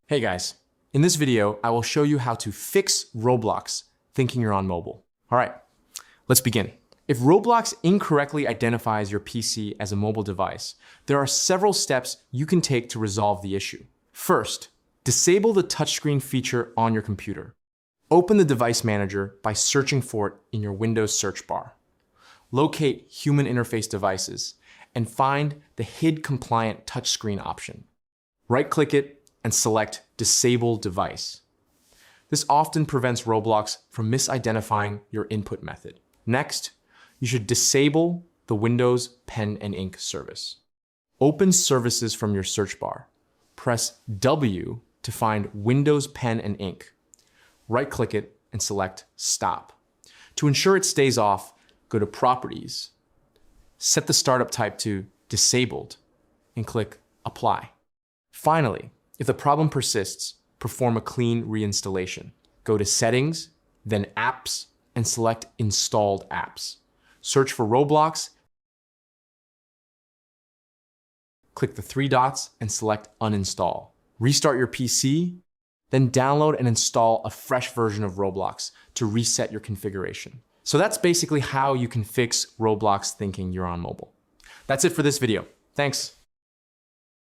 Hey guys, in this video, I will show you how to fix Roblox thinking you're on mobile. All right, let's begin. If Roblox incorrectly identifies your PC as a mobile device, there are several steps you can take to resolve the issue. First, disable the touchscreen feature on your computer. Open the device manager by searching for it in your Windows search bar. Locate human interface devices and find the HID compliant touchscreen option. Right-click it and select Disable Device. This often prevents Roblox from misidentifying your input method. Next, you should disable the Windows Pen and Ink service. Open Services from your search bar. Press W to find Windows Pen and Ink. Right-click it and select Stop. To ensure it stays off, go to Properties. Set the startup type to Disabled and click Apply. Finally, if the problem persists, perform a clean reinstallation. Go to Settings, then Apps, and select Installed Apps. Search for Roblox, click the three dots and select Uninstall. Restart your PC, then download and install a fresh version of Roblox to reset your configuration. So that's basically how you can fix Roblox thinking you're on mobile. That's it for this video. Thanks.